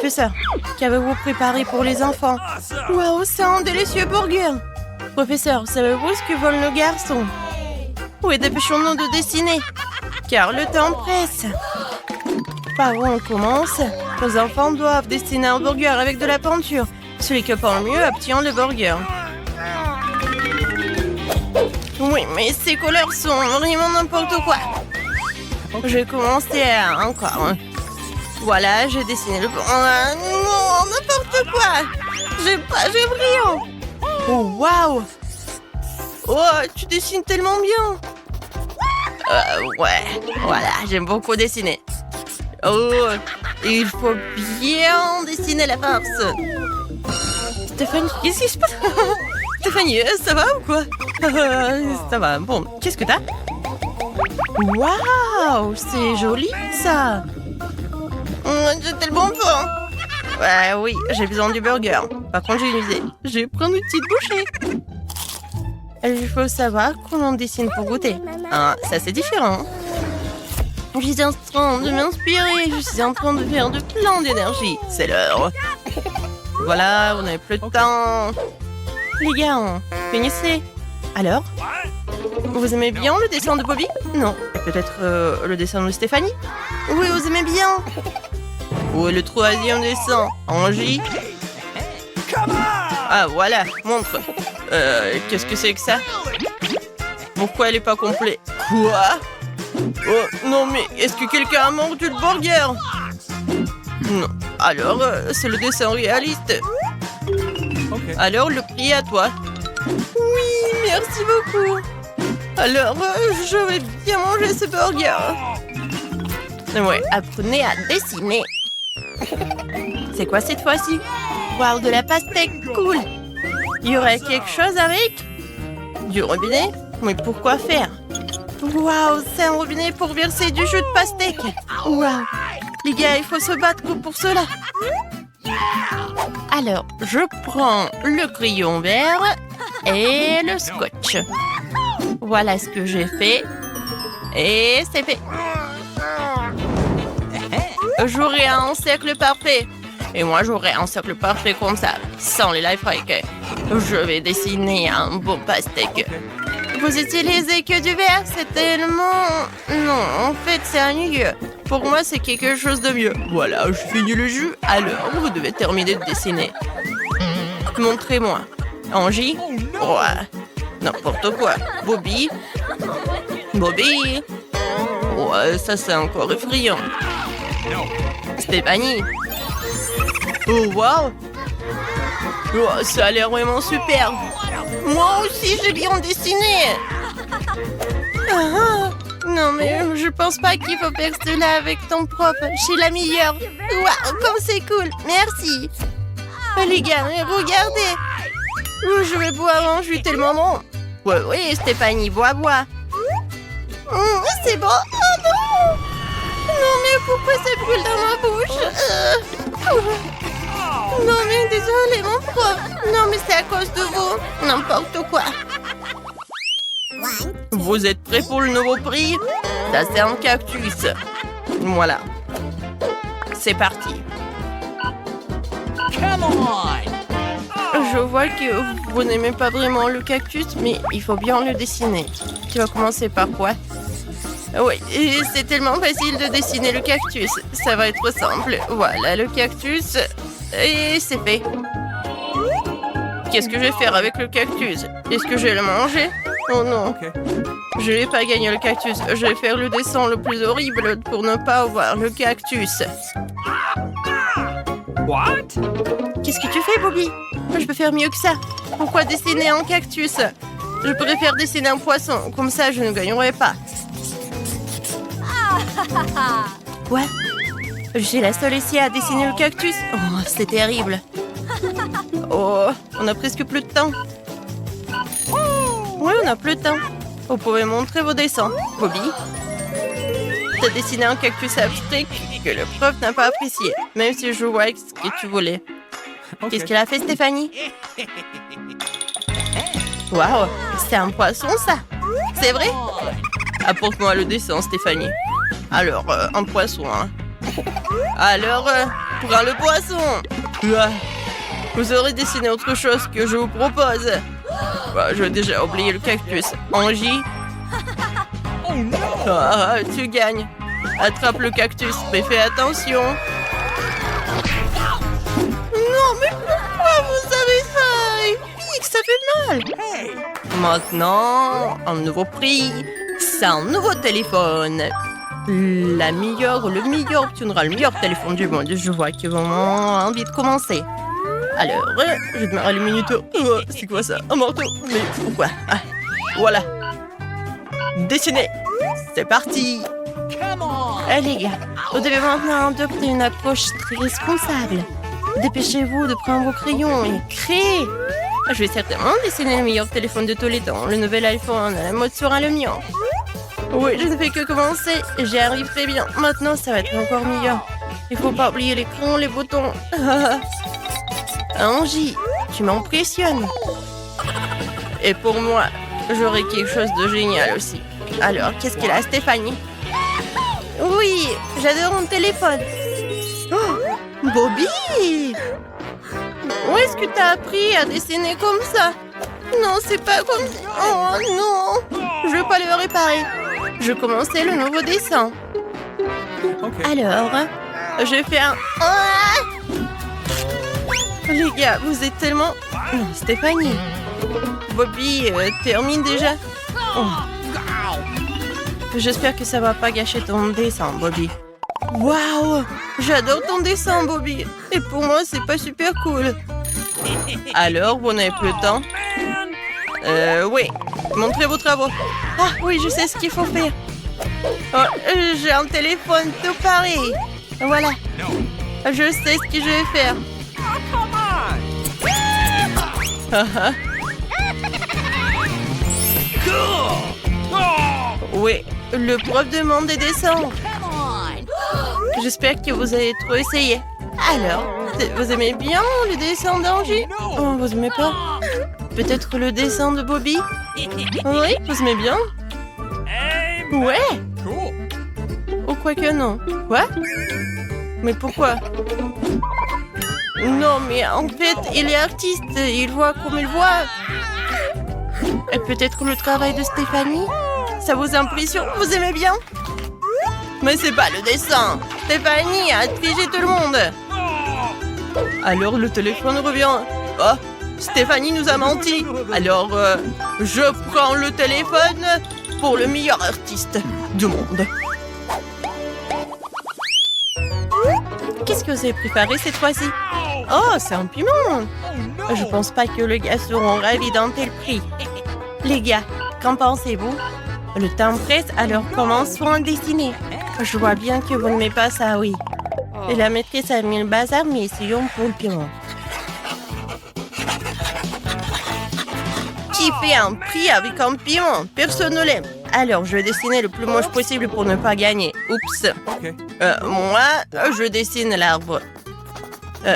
Professeur, qu'avez-vous préparé pour les enfants? Waouh, c'est un délicieux burger! Professeur, savez-vous ce que veulent nos garçons? Oui, dépêchons-nous de dessiner, car le temps presse. Par où on commence? Nos enfants doivent dessiner un burger avec de la peinture. Celui qui peint le mieux obtient le burger. Oui, mais ces couleurs sont vraiment n'importe quoi. Je vais commencer encore. Voilà, j'ai dessiné le... non, n'importe quoi. J'ai brillant. Oh, waouh. Oh, tu dessines tellement bien. Ouais, voilà, j'aime beaucoup dessiner. Oh, il faut bien dessiner la farce. Stéphanie, qu'est-ce qui se passe? Stéphanie, ça va ou quoi? Ça va, bon, qu'est-ce que t'as? Waouh, c'est joli ça. J'ai tellement faim. Ouais, oui, j'ai besoin du burger. Par contre, j'ai une idée. Je vais prendre une petite bouchée. Il faut savoir comment on dessine pour goûter. Ah, ça c'est différent. Je suis en train de m'inspirer. Je suis en train de faire de plein d'énergie. C'est l'heure. Voilà, on n'a plus de temps. Les gars, finissez. Alors? Vous aimez bien le dessin de Bobby? Non. Peut-être le dessin de Stéphanie? Oui, vous aimez bien. Où est le troisième dessin? Angie? Ah, voilà, montre. Qu'est-ce que c'est que ça? Pourquoi elle est pas complète? Quoi? Oh, non, mais est-ce que quelqu'un a mordu le burger? Non. Alors, c'est le dessin réaliste. Alors, le prix est à toi. Oui, merci beaucoup. Alors, je vais bien manger ce burger. Ouais, apprenez à dessiner. C'est quoi cette fois-ci? Wow, de la pastèque, cool. Il y aurait quelque chose avec? Du robinet? Mais pourquoi faire? Waouh, c'est un robinet pour verser du jus de pastèque. Waouh. Les gars, il faut se battre pour cela. Alors, je prends le crayon vert et le scotch. Voilà ce que j'ai fait. Et c'est fait. J'aurai un cercle parfait. Et moi, j'aurai un cercle parfait comme ça, sans les life hacks. Je vais dessiner un beau pastèque. Vous utilisez que du vert, c'est tellement... Non, en fait, c'est ennuyeux. Pour moi, c'est quelque chose de mieux. Voilà, je finis le jus. Alors, vous devez terminer de dessiner. Montrez-moi. Angie? Ouais. N'importe quoi. Bobby? Bobby? Ouais, ça, c'est encore effrayant. Stéphanie? Oh, wow! Oh, ça a l'air vraiment super. Moi aussi, j'ai bien dessiné. Non, mais je pense pas qu'il faut faire cela avec ton prof. Je suis la meilleure. Waouh, comme c'est cool. Merci. Les gars, regardez. Je vais boire un jus tellement bon. Ouais, oui, Stéphanie, bois. C'est bon. Oh non! Non, mais pourquoi ça brûle dans ma bouche? Non, mais désolé, mon prof. Non, mais c'est à cause de vous. N'importe quoi. Vous êtes prêts pour le nouveau prix? Ça, c'est un cactus. Voilà. C'est parti. Je vois que vous n'aimez pas vraiment le cactus, mais il faut bien le dessiner. Tu vas commencer par quoi? Oui, c'est tellement facile de dessiner le cactus. Ça va être simple. Voilà le cactus. Et c'est fait. Qu'est-ce que je vais faire avec le cactus? Est-ce que je vais le manger? Oh non. Je vais pas gagner le cactus. Je vais faire le dessin le plus horrible pour ne pas avoir le cactus. What? Qu'est-ce que tu fais, Bobby? Je peux faire mieux que ça. Pourquoi dessiner un cactus? Je préfère dessiner un poisson. Comme ça, je ne gagnerai pas. Quoi? Je suis la seule ici à dessiner le cactus? Oh, c'est terrible. Oh, on a presque plus de temps. Oui, on a plus de temps. Vous pouvez montrer vos dessins. Bobby? T'as dessiné un cactus abstrait que le prof n'a pas apprécié, même si je vois ce que tu voulais. Qu'est-ce qu'elle a fait, Stéphanie? Waouh, c'est un poisson, ça? C'est vrai? Apporte-moi le dessin, Stéphanie. Alors, un poisson, hein. Alors, Prends le poisson. Vous aurez dessiné autre chose que je vous propose. J'ai déjà oublié le cactus. Angie. Tu gagnes. Attrape le cactus, mais fais attention. Non, mais pourquoi vous avez ça? Il pique, ça fait mal. Maintenant, un nouveau prix. C'est un nouveau téléphone. Le meilleur obtiendra le meilleur téléphone du monde. Je vois que vraiment envie de commencer. Alors, je démarre le minuto. C'est quoi ça? Un marteau? Mais pourquoi? Voilà. Dessiner. C'est parti. Les gars, vous devez maintenant adopter une approche très responsable. Dépêchez-vous de prendre vos crayons et créer. Je vais certainement dessiner le meilleur téléphone de tous les temps. Le nouvel iPhone, la mode sera le mien. Oui, je ne fais que commencer. J'y arrive très bien. Maintenant, ça va être encore meilleur. Il faut pas oublier l'écran, les boutons. Angie, tu m'impressionnes. Et pour moi, j'aurai quelque chose de génial aussi. Alors, qu'est-ce qu'elle a, Stéphanie? Oui, j'adore mon téléphone. Oh, Bobby! Où est-ce que tu as appris à dessiner comme ça? Non, c'est pas comme ça. Oh non! Je vais pas le réparer. Je commençais le nouveau dessin. Alors, je fais un... Les gars, vous êtes tellement... Non, Stéphanie. Bobby, termine déjà. Oh. J'espère que ça va pas gâcher ton dessin, Bobby. Waouh! J'adore ton dessin, Bobby. Et pour moi, c'est pas super cool. Alors, vous n'avez plus le temps? Oui. Montrez vos travaux. Ah, oui, je sais ce qu'il faut faire. Oh, j'ai un téléphone tout pareil. Voilà. Je sais ce que je vais faire. Oui, le prof demande des dessins. J'espère que vous avez trop essayé. Alors, vous aimez bien le dessin d'Angie? Oh, vous aimez pas? Peut-être le dessin de Bobby? Oui, vous aimez bien? Ouais. Ou quoi que non. Quoi? Mais pourquoi? Non, mais en fait, il est artiste. Il voit comme il voit. Et peut-être le travail de Stéphanie? Ça vous impressionne? Vous aimez bien? Mais c'est pas le dessin. Stéphanie a triché tout le monde. Alors le téléphone revient. Oh, Stéphanie nous a menti. Alors, je prends le téléphone pour le meilleur artiste du monde. Qu'est-ce que vous avez préparé cette fois-ci? Oh, c'est un piment. Je pense pas que les gars seront ravis d'un tel prix. Les gars, qu'en pensez-vous? Le temps presse, alors commençons à dessiner. Je vois bien que vous n'aimez pas ça, oui. Et la maîtresse a mis le bazar, mais essayons pour le piment. Qui fait un prix avec un piment? Personne ne l'aime. Alors, je vais dessiner le plus moche possible pour ne pas gagner. Oups. Moi, je dessine l'arbre.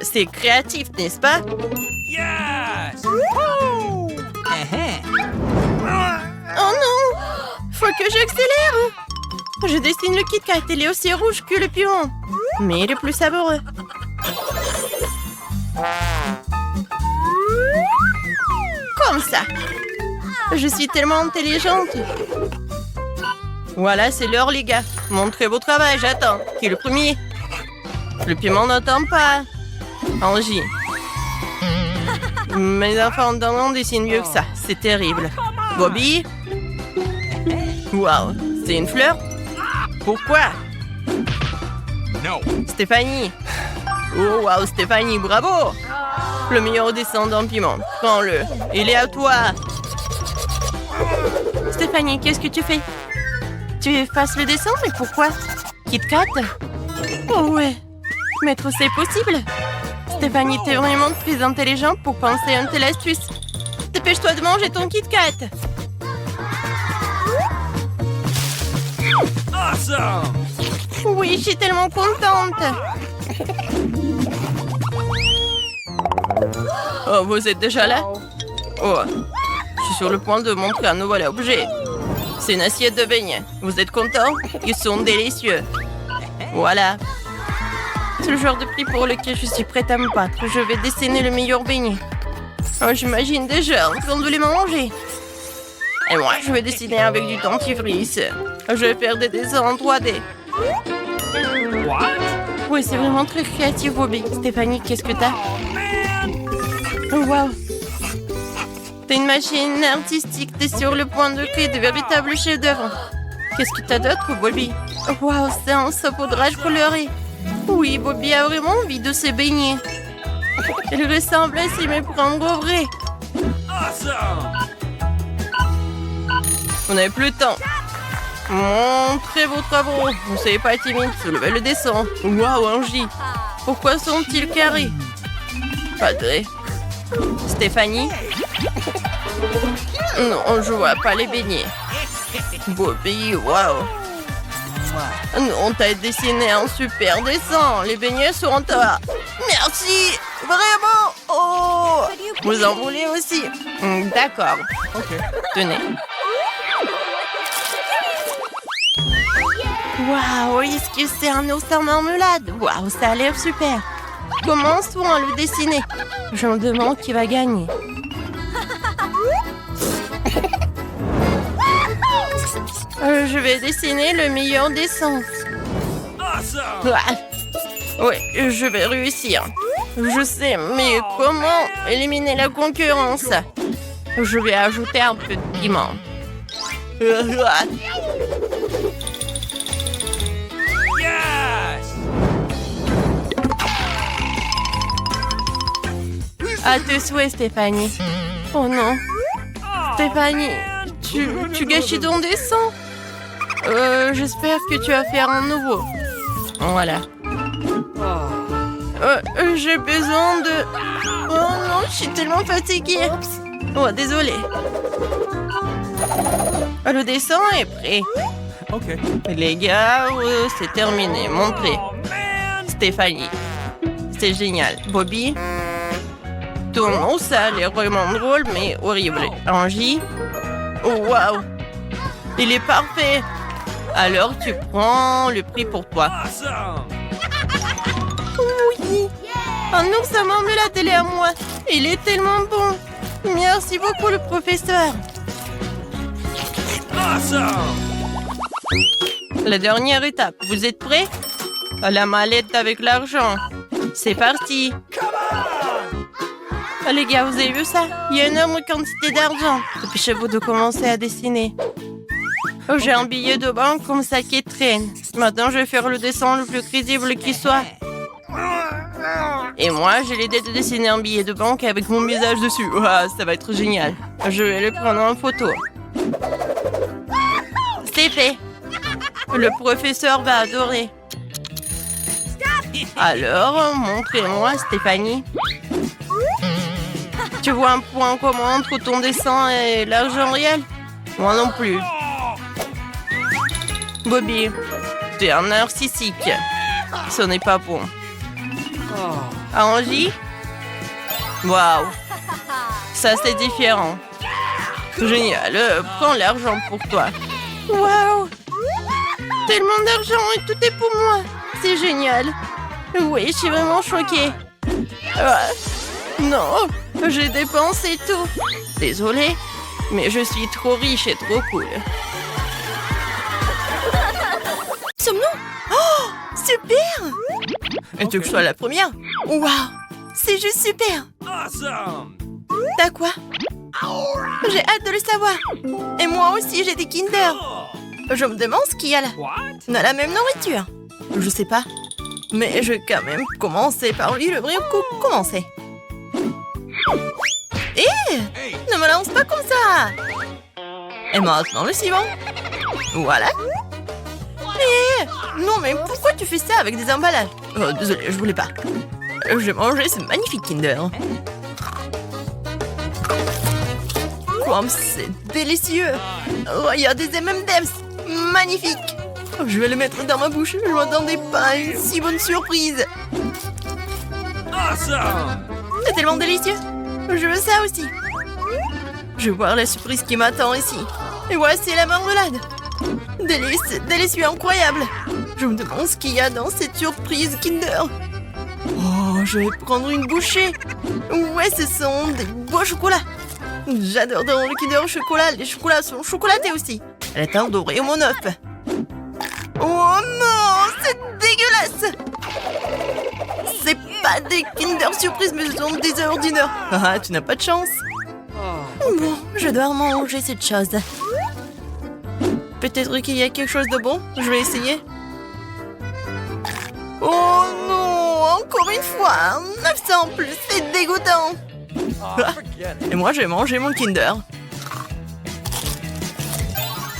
C'est créatif, n'est-ce pas? Yes! Oh non! Faut que j'accélère! Je dessine le Kit Kat, il est aussi rouge que le piment. Mais il est plus savoureux. Comme ça. Je suis tellement intelligente. Voilà, c'est l'heure, les gars. Montrez vos travail, j'attends. Qui est le premier? Le piment n'attend pas. Angie. Mes enfants d'en dessinent mieux que ça. C'est terrible. Bobby? Waouh, c'est une fleur? Pourquoi? No. Stéphanie. Oh, waouh, Stéphanie, bravo! Le meilleur dessin d'un piment. Prends-le. Il est à toi. Stéphanie, qu'est-ce que tu fais? Tu effaces le dessin, mais pourquoi? Kit Kat? Oh ouais. Maître, c'est possible? Stéphanie, t'es vraiment très intelligente pour penser à une telle astuce. Dépêche-toi de manger ton Kit Kat. Awesome! Oui, je suis tellement contente. Oh, vous êtes déjà là? Oh, je suis sur le point de montrer un nouvel objet. C'est une assiette de beignets. Vous êtes contents? Ils sont délicieux. Voilà. C'est le genre de prix pour lequel je suis prête à me battre. Je vais dessiner le meilleur beignet. Oh, j'imagine déjà en train de les manger. Et moi, je vais dessiner avec du dentifrice. Je vais faire des dessins en 3D. What? Oui, c'est vraiment très créatif, Bobby. Stéphanie, qu'est-ce que t'as? Oh, waouh. T'as une machine artistique. T'es sur le point de créer de véritables chefs-d'œuvre. Qu'est-ce que t'as d'autre, Bobby? Waouh, c'est un saupoudrage coloré. Oui, Bobby a vraiment envie de se baigner. Il ressemble à s'y méprendre au vrai. Awesome! On n'avait plus le temps. Montrez vos travaux. Ne soyez pas timide. Soulevez le dessin. Waouh, Angie. Pourquoi sont-ils carrés? Pas vrai. Stéphanie? Non, je vois pas les beignets. Bobby, waouh. On t'a dessiné un super dessin. Les beignets sont en toi. Merci. Vraiment. Oh. Vous en voulez aussi? D'accord. Okay. Tenez. Waouh, est-ce que c'est un ours en marmelade? Waouh, ça a l'air super. Commençons à le dessiner. Je me demande qui va gagner. Je vais dessiner le meilleur dessin. Awesome! Oui, je vais réussir. Je sais, mais comment éliminer la concurrence? Je vais ajouter un peu de piment. Yes! À tes souhaits, Stéphanie. Oh non. Stéphanie, tu gâchis ton dessin. J'espère que tu vas faire un nouveau. Voilà. J'ai besoin de... Oh non, je suis tellement fatiguée. Oh, désolée. Le dessin est prêt. Okay. Les gars, c'est terminé. Montrez. Oh, man! Stéphanie. C'est génial. Bobby. Tout le monde, ça a l'air vraiment drôle, mais horrible. Angie. Oh, waouh. Il est parfait. Alors, tu prends le prix pour toi. Awesome! Oui. Un ours à marmelade, il est à moi. Il est tellement bon. Merci beaucoup, le professeur. Awesome! La dernière étape. Vous êtes prêts? La mallette avec l'argent. C'est parti. Oh, les gars, vous avez vu ça? Il y a une énorme quantité d'argent. Dépêchez-vous de commencer à dessiner. Oh, j'ai un billet de banque comme ça qui traîne. Maintenant, je vais faire le dessin le plus crédible qui soit. Et moi, j'ai l'idée de dessiner un billet de banque avec mon visage dessus. Ouah, ça va être génial. Je vais le prendre en photo. C'est fait. Le professeur va adorer. Alors, montrez-moi, Stéphanie. Tu vois un point commun entre ton dessin et l'argent réel? Moi non plus. Bobby, tu es un narcissique. Ce n'est pas bon. Angie? Waouh. Ça, c'est différent. Génial. Prends l'argent pour toi. Waouh. Tellement d'argent et tout est pour moi. C'est génial. Oui, je suis vraiment choquée. Non, j'ai dépensé tout. Désolée, mais je suis trop riche et trop cool. Sommes-nous? Oh, super! Et tu veux que je sois la première? Waouh, c'est juste super. Awesome! T'as quoi? J'ai hâte de le savoir. Et moi aussi, j'ai des Kinder. Je me demande ce qu'il y a là. What? On a la même nourriture. Je sais pas. Mais je vais quand même commencer par lui le vrai coup. Commencer. Hey! Ne me lance pas comme ça. Et maintenant le suivant. Voilà. Non, mais pourquoi tu fais ça avec des emballages? Oh, désolé, je voulais pas. J'ai mangé ce magnifique Kinder. Comme c'est délicieux. Oh, il y a des M&M's. Magnifique. Oh, je vais le mettre dans ma bouche. Je m'attendais pas à une si bonne surprise. Awesome! C'est tellement délicieux. Je veux ça aussi. Je vais voir la surprise qui m'attend ici. Et voici la marmelade. Délicieux, incroyable. Je me demande ce qu'il y a dans cette surprise Kinder. je vais prendre une bouchée. Ouais, ce sont des beaux chocolats. J'adore dans le Kinder au chocolat. Les chocolats sont chocolatés aussi. Elle est un doré au œuf. Oh non, c'est dégueulasse. C'est pas des Kinder Surprise, mais ce sont des œufs ordinaires. Ah, tu n'as pas de chance. Bon, je dois manger cette chose. Peut-être qu'il y a quelque chose de bon. Je vais essayer. Oh non, encore une fois. 900 en plus, c'est dégoûtant. Et moi, je vais manger mon Kinder.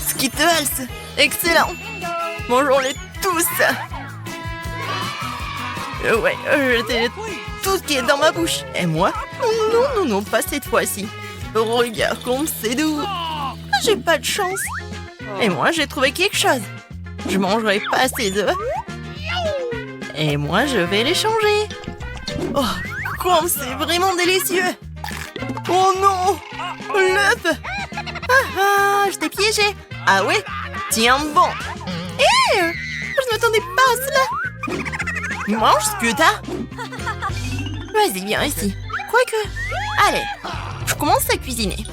Skittles, excellent. Mangeons-les tous. Ouais, jetez tout ce qui est dans ma bouche. Et moi? Non, non, non, pas cette fois-ci. Regarde comme c'est doux. J'ai pas de chance. Et moi, j'ai trouvé quelque chose. Je mangerai pas ces œufs. Et moi, je vais les changer. Oh, comme c'est vraiment délicieux. Oh non, l'œuf. Ah, je t'ai piégé. Ah ouais? Tiens bon. Je ne m'attendais pas à cela. Mange ce que t'as. Vas-y, viens ici. Quoique. Allez, je commence à cuisiner.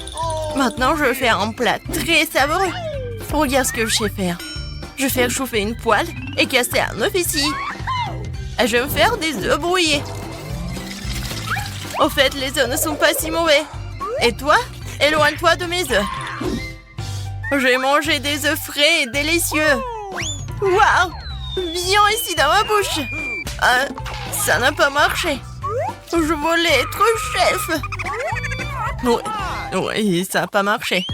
Maintenant, je vais faire un plat très savoureux. Regarde ce que je sais faire. Je vais faire chauffer une poêle et casser un œuf ici. Et je vais faire des œufs brouillés. Au fait, les œufs ne sont pas si mauvais. Et toi, éloigne-toi de mes œufs. Je vais manger des œufs frais et délicieux. Waouh! Viens ici dans ma bouche. Ça n'a pas marché. Je voulais être chef. Ouais, ça n'a pas marché.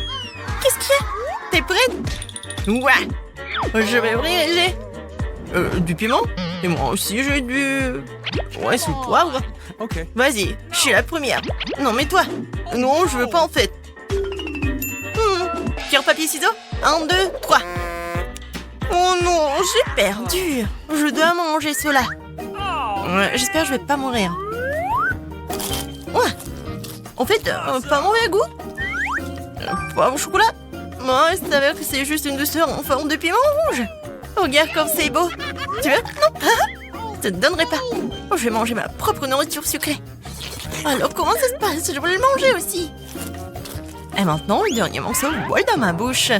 Qu'est-ce qu'il y a? T'es prête? Ouais. Je vais ouvrir et j'ai... du piment? Et moi aussi, j'ai du... Ouais, c'est le poivre. Ok. Vas-y, je suis la première. Non, mais toi. Non, je veux pas en fait. Pierre, papier, ciseaux. 1, 2, 3. Oh non, j'ai perdu. Je dois manger cela. J'espère que je vais pas mourir. Ouais. En fait, pas mauvais goût. Poivre au chocolat. Moi, il s'avère que c'est juste une douceur en forme de piment rouge. Regarde comme c'est beau. Tu veux? Non. Ça te donnerait pas. Je vais manger ma propre nourriture sucrée. Alors, comment ça se passe? Je voulais le manger aussi. Et maintenant, le dernier morceau vole dans ma bouche.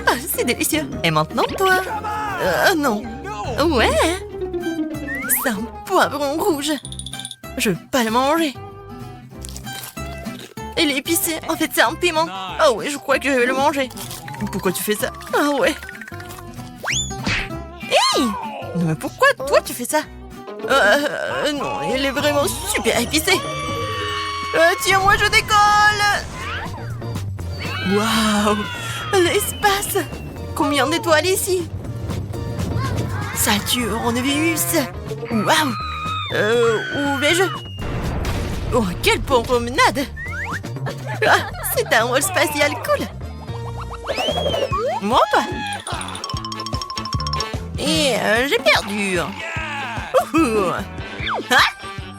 Ah, c'est délicieux. Et maintenant, toi? Non. Ouais. C'est un poivron rouge. Je veux pas le manger. Il est épicé. En fait, c'est un piment. Ah ouais, je crois que je vais le manger. Pourquoi tu fais ça? Ah ouais. Hey! Non, mais pourquoi toi tu fais ça? Non, il est vraiment super épicé. Tiens, moi je décolle. Waouh! L'espace! Combien d'étoiles ici? Saturne, Vénus! Waouh! Où vais-je? Oh, quelle promenade! Ah, c'est un vol spatial cool! Moi pas! Et j'ai perdu! Ouhou. Ah!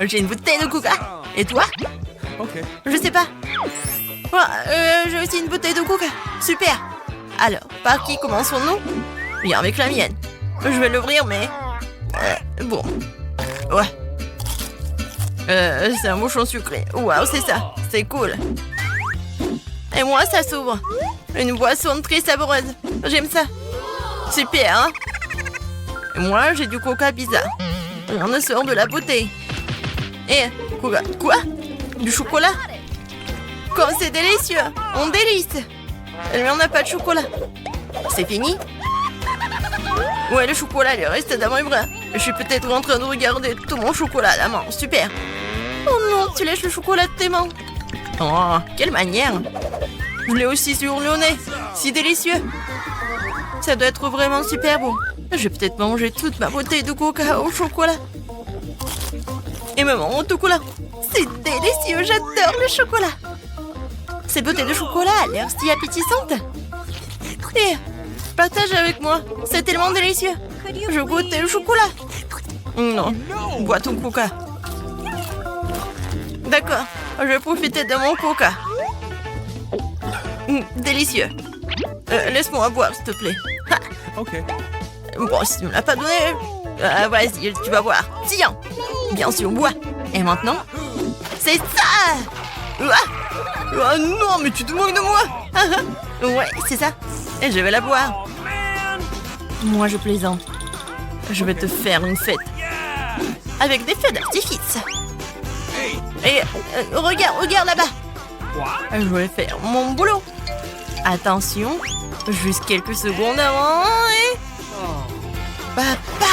J'ai une bouteille de coca! Et toi? Ok. Je sais pas! J'ai aussi une bouteille de coca! Super! Alors, par qui commençons-nous? Viens avec la mienne! Je vais l'ouvrir, mais... bon... Ouais... c'est un bouchon sucré. Waouh, c'est ça. C'est cool. Et moi, ça s'ouvre. Une boisson très savoureuse. J'aime ça. Super, hein? Et moi, j'ai du coca bizarre. Rien ne sort de la bouteille. Et... Coca... Quoi? Du chocolat? Comme c'est délicieux. On délice. Mais on n'a pas de chocolat. C'est fini? Ouais, le chocolat, il reste dans mes bras. Je suis peut-être en train de regarder tout mon chocolat à la main. Super. Oh non, tu lèches le chocolat de tes mains. Oh, quelle manière. Je l'ai aussi sur le nez. Si délicieux. Ça doit être vraiment super bon. Je vais peut-être manger toute ma bouteille de coca au chocolat. Et maman, au chocolat. C'est délicieux, j'adore le chocolat. Cette bouteille de chocolat a l'air si appétissante. Et partage avec moi, c'est tellement délicieux. Je goûte le chocolat. Non, bois ton coca. D'accord, je vais profiter de mon coca. Délicieux. Laisse-moi boire, s'il te plaît. Ok. Bon, si tu ne me l'as pas donné, vas-y, tu vas voir. Tiens. Bien sûr, bois. Et maintenant, c'est ça. Ah non, mais tu te moques de moi. Ouais, c'est ça. Et je vais la boire. Oh man! Moi, je plaisante. Je vais te faire une fête. Yeah! Avec des feux d'artifice. Hey! Et regarde là-bas. What? Je vais faire mon boulot. Attention, juste quelques secondes avant et... Oh. Papa!